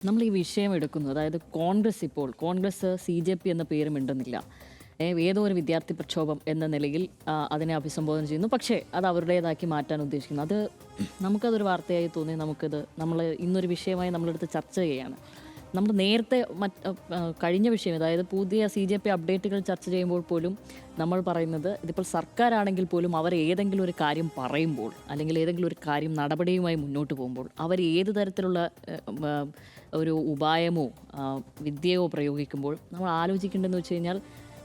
നമ്മൾ ഈ വിഷയം എടുക്കുന്നു, അതായത് കോൺഗ്രസ് CJP എന്ന പേര് മിണ്ടുന്നില്ല. ഏതോ ഒരു വിദ്യാർത്ഥി പ്രക്ഷോഭം എന്ന നിലയിൽ അതിനെ അഭിസംബോധന ചെയ്യുന്നു. പക്ഷേ അത് അവരുടേതാക്കി മാറ്റാൻ ഉദ്ദേശിക്കുന്നു. അത് നമുക്കതൊരു വാർത്തയായി തോന്നി. നമ്മൾ ഇന്നൊരു വിഷയമായി നമ്മളെടുത്ത് ചർച്ച ചെയ്യുകയാണ്. നമ്മൾ നേരത്തെ കഴിഞ്ഞ വിഷയം, അതായത് പുതിയ CJP അപ്ഡേറ്റുകൾ ചർച്ച ചെയ്യുമ്പോൾ പോലും നമ്മൾ പറയുന്നത്, ഇതിപ്പോൾ സർക്കാരാണെങ്കിൽ പോലും അവർ ഏതെങ്കിലും ഒരു കാര്യം പറയുമ്പോൾ, അല്ലെങ്കിൽ ഏതെങ്കിലും ഒരു കാര്യം നടപടിയുമായി മുന്നോട്ട് പോകുമ്പോൾ, അവർ ഏത് തരത്തിലുള്ള ഒരു ഉപായമോ വിദ്യയോ പ്രയോഗിക്കുമ്പോൾ നമ്മൾ ആലോചിക്കേണ്ടതെന്ന് വെച്ച് കഴിഞ്ഞാൽ,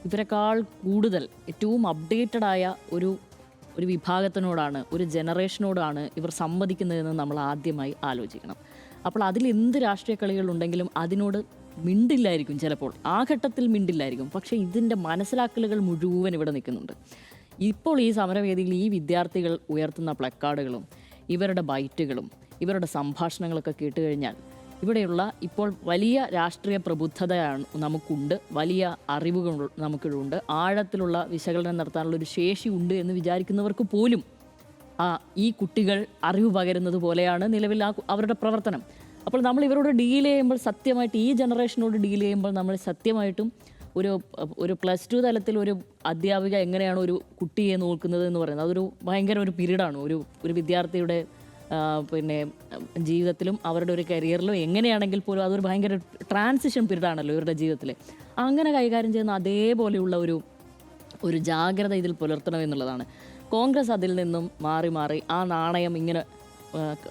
ഇവരെക്കാൾ കൂടുതൽ ഏറ്റവും അപ്ഡേറ്റഡായ ഒരു വിഭാഗത്തിനോടാണ്, ഒരു ജനറേഷനോടാണ് ഇവർ സംവദിക്കുന്നതെന്ന് നമ്മൾ ആദ്യമായി ആലോചിക്കണം. അപ്പോൾ അതിൽ എന്ത് രാഷ്ട്രീയ കളികളുണ്ടെങ്കിലും അതിനോട് മിണ്ടില്ലായിരിക്കും, ചിലപ്പോൾ ആ ഘട്ടത്തിൽ മിണ്ടില്ലായിരിക്കും. പക്ഷേ ഇതിൻ്റെ മനസ്സിലാക്കലുകൾ മുഴുവൻ ഇവിടെ നിൽക്കുന്നുണ്ട്. ഇപ്പോൾ ഈ സമരവേദിയിൽ ഈ വിദ്യാർത്ഥികൾ ഉയർത്തുന്ന പ്ലക്കാർഡുകളും ഇവരുടെ ബൈറ്റുകളും ഇവരുടെ സംഭാഷണങ്ങളൊക്കെ കേട്ട് കഴിഞ്ഞാൽ, ഇവിടെയുള്ള ഇപ്പോൾ വലിയ രാഷ്ട്രീയ പ്രബുദ്ധതയാണ് നമുക്കുണ്ട്, വലിയ അറിവുകൾ നമുക്കുണ്ട്, ആഴത്തിലുള്ള വിശകലനം നടത്താനുള്ളൊരു ശേഷി ഉണ്ട് എന്ന് വിചാരിക്കുന്നവർക്ക് പോലും ഈ കുട്ടികൾ അറിവ് പകരുന്നത് പോലെയാണ് നിലവിൽ അവരുടെ പ്രവർത്തനം. അപ്പോൾ നമ്മൾ ഇവരോട് ഡീൽ ചെയ്യുമ്പോൾ, സത്യമായിട്ട് ഈ ജനറേഷനോട് ഡീൽ ചെയ്യുമ്പോൾ, നമ്മൾ സത്യമായിട്ടും ഒരു +2 തലത്തിൽ ഒരു അധ്യാപിക എങ്ങനെയാണ് ഒരു കുട്ടിയെ നോക്കുന്നത് എന്ന് പറയുന്നത്, അതൊരു ഭയങ്കര ഒരു പീരീഡാണ്. ഒരു വിദ്യാർത്ഥിയുടെ ജീവിതത്തിലും അവരുടെ ഒരു കരിയറിലും എങ്ങനെയാണെങ്കിൽ പോലും അതൊരു ഭയങ്കര ട്രാൻസിഷൻ പീരീഡാണല്ലോ ഇവരുടെ ജീവിതത്തിൽ. അങ്ങനെ കൈകാര്യം ചെയ്യുന്ന അതേപോലെയുള്ള ഒരു ജാഗ്രത ഇതിൽ പുലർത്തണമെന്നുള്ളതാണ്. കോൺഗ്രസ് അതിൽ നിന്നും മാറി ആ നാണയം ഇങ്ങനെ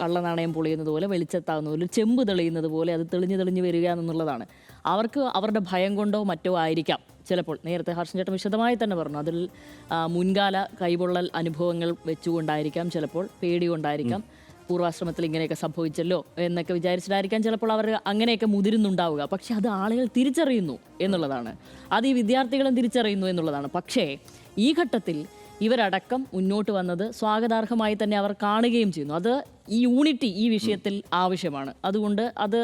കള്ളനാണയം പൊളിയുന്നത് പോലെ, വെളിച്ചത്താവുന്ന പോലെ, ചെമ്പ് തെളിയുന്നത് പോലെ അത് തെളിഞ്ഞ് വരിക എന്നുള്ളതാണ്. അവർക്ക് അവരുടെ ഭയം കൊണ്ടോ മറ്റോ ആയിരിക്കാം ചിലപ്പോൾ. നേരത്തെ ഹർഷൻ ചേട്ടൻ വിശദമായി തന്നെ പറഞ്ഞു, അതിൽ മുൻകാല കൈപൊള്ളൽ അനുഭവങ്ങൾ വെച്ചുകൊണ്ടായിരിക്കാം, ചിലപ്പോൾ പേടി കൊണ്ടായിരിക്കാം, പൂർവാശ്രമത്തിൽ ഇങ്ങനെയൊക്കെ സംഭവിച്ചല്ലോ എന്നൊക്കെ വിചാരിച്ചിട്ടായിരിക്കാം ചിലപ്പോൾ അവർ അങ്ങനെയൊക്കെ മുതിരുന്നുണ്ടാവുക. പക്ഷെ അത് ആളുകൾ തിരിച്ചറിയുന്നു എന്നുള്ളതാണ്, അത് ഈ വിദ്യാർത്ഥികളും തിരിച്ചറിയുന്നു എന്നുള്ളതാണ്. പക്ഷേ ഈ ഘട്ടത്തിൽ ഇവരടക്കം മുന്നോട്ട് വന്നത് സ്വാഗതാർഹമായി തന്നെ അവർ കാണുകയും ചെയ്യുന്നു. അത് ഈ യൂണിറ്റി ഈ വിഷയത്തിൽ ആവശ്യമാണ്. അതുകൊണ്ട് അത്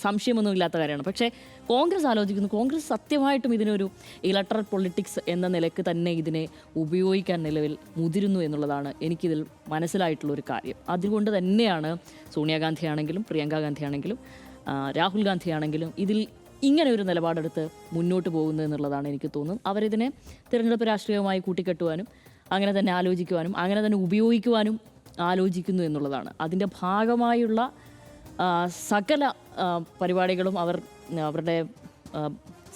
സംശയമൊന്നുമില്ലാത്ത കാര്യമാണ്. പക്ഷേ കോൺഗ്രസ് ആലോചിക്കുന്നു, കോൺഗ്രസ് സത്യമായിട്ടും ഇതിനൊരു ഇലക്ടറൽ പൊളിറ്റിക്സ് എന്ന നിലയ്ക്ക് തന്നെ ഇതിനെ ഉപയോഗിക്കാൻ നിലവിൽ മുതിരുന്നു എന്നുള്ളതാണ് എനിക്കിതിൽ മനസ്സിലായിട്ടുള്ളൊരു കാര്യം. അതുകൊണ്ട് തന്നെയാണ് സോണിയാഗാന്ധി ആണെങ്കിലും പ്രിയങ്ക ഗാന്ധി ആണെങ്കിലും രാഹുൽ ഗാന്ധി ആണെങ്കിലും ഇതിൽ ഇങ്ങനെ ഒരു നിലപാടെടുത്ത് മുന്നോട്ട് പോകുന്നത് എന്നുള്ളതാണ് എനിക്ക് തോന്നുന്നത്. അവരിതിനെ തിരഞ്ഞെടുപ്പ് രാഷ്ട്രീയവുമായി കൂട്ടിക്കെട്ടുവാനും അങ്ങനെ തന്നെ ആലോചിക്കുവാനും അങ്ങനെ തന്നെ ഉപയോഗിക്കുവാനും ആലോചിക്കുന്നു എന്നുള്ളതാണ്. അതിൻ്റെ ഭാഗമായുള്ള സകല പരിപാടികളും അവരുടെ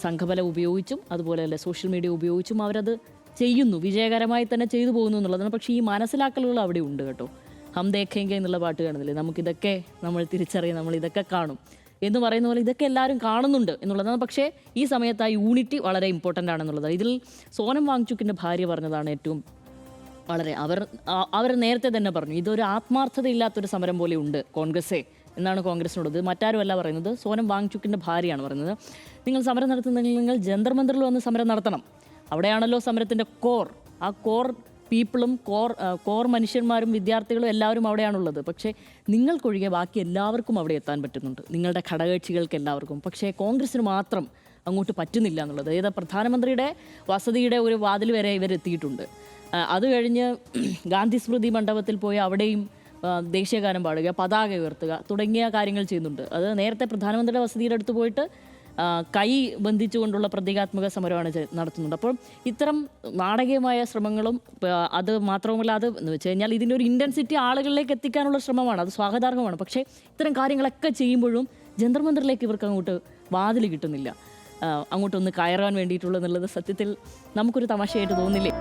സംഘബലം ഉപയോഗിച്ചും അതുപോലെ തന്നെ സോഷ്യൽ മീഡിയ ഉപയോഗിച്ചും അവരത് ചെയ്യുന്നു, വിജയകരമായി തന്നെ ചെയ്തു പോകുന്നു എന്നുള്ളതാണ്. പക്ഷേ ഈ മനസ്സിലാക്കലുകൾ അവിടെ ഉണ്ട് കേട്ടോ. ഹം ദേഖേംഗെ എന്നുള്ള പാട്ട് കാണുന്നില്ലേ, നമുക്കിതൊക്കെ നമ്മൾ തിരിച്ചറിയാം, നമ്മൾ ഇതൊക്കെ കാണും എന്ന് പറയുന്ന പോലെ ഇതൊക്കെ എല്ലാവരും കാണുന്നുണ്ട് എന്നുള്ളതാണ്. പക്ഷേ ഈ സമയത്ത് ആ യൂണിറ്റി വളരെ ഇമ്പോർട്ടൻ്റ് ആണെന്നുള്ളതാണ്. ഇതിൽ സോനം വാങ്ചുക്കിൻ്റെ ഭാര്യ പറഞ്ഞതാണ് ഏറ്റവും അവർ നേരത്തെ തന്നെ പറഞ്ഞു, ഇതൊരു ആത്മാർത്ഥതയില്ലാത്തൊരു സമരം പോലെ ഉണ്ട് കോൺഗ്രസ്സേ എന്നാണ് കോൺഗ്രസിനോട്. ഇത് മറ്റാരുമല്ല പറയുന്നത്, സോനം വാങ്ചുക്കിൻ്റെ ഭാര്യയാണ് പറയുന്നത്. നിങ്ങൾ സമരം നടത്തുന്നെങ്കിൽ നിങ്ങൾ ജന്തർ മന്ദിറിൽ വന്ന് സമരം നടത്തണം. അവിടെയാണല്ലോ സമരത്തിൻ്റെ ആ കോർ പീപ്പിളും കോർ മനുഷ്യന്മാരും വിദ്യാർത്ഥികളും എല്ലാവരും അവിടെയാണുള്ളത്. പക്ഷേ നിങ്ങൾക്കൊഴികെ ബാക്കി എല്ലാവർക്കും അവിടെ എത്താൻ പറ്റുന്നുണ്ട്, നിങ്ങളുടെ ഘടകകക്ഷികൾക്ക് എല്ലാവർക്കും. പക്ഷേ കോൺഗ്രസ്സിന് മാത്രം അങ്ങോട്ട് പറ്റുന്നില്ല എന്നുള്ളത്. ഏതാ പ്രധാനമന്ത്രിയുടെ വസതിയുടെ ഒരു വാതിൽ വരെ ഇവരെത്തിയിട്ടുണ്ട്. അത് കഴിഞ്ഞ് ഗാന്ധി സ്മൃതി മണ്ഡപത്തിൽ പോയി അവിടെയും ദേശീയഗാനം പാടുക, പതാക ഉയർത്തുക തുടങ്ങിയ കാര്യങ്ങൾ ചെയ്യുന്നുണ്ട്. അത് നേരത്തെ പ്രധാനമന്ത്രിയുടെ വസതിയുടെ അടുത്ത് പോയിട്ട് കൈ ബന്ധിച്ചുകൊണ്ടുള്ള പ്രതീകാത്മക സമരമാണ് നടത്തുന്നുണ്ട്. അപ്പോൾ ഇത്തരം നാടകീയമായ ശ്രമങ്ങളും അത് മാത്രവുമല്ല, അത് എന്ന് വെച്ച് കഴിഞ്ഞാൽ ഇതിൻ്റെ ഒരു ഇൻറ്റൻസിറ്റി ആളുകളിലേക്ക് എത്തിക്കാനുള്ള ശ്രമമാണ്, അത് സ്വാഗതാർഹമാണ്. പക്ഷേ ഇത്തരം കാര്യങ്ങളൊക്കെ ചെയ്യുമ്പോഴും ജന്തർ മന്ദിറിലേക്ക് ഇവർക്ക് അങ്ങോട്ട് വാതിൽ കിട്ടുന്നില്ല, അങ്ങോട്ടൊന്ന് കയറാൻ വേണ്ടിയിട്ടുള്ളതെന്നുള്ളത് സത്യത്തിൽ നമുക്കൊരു തമാശയായിട്ട് തോന്നില്ലേ?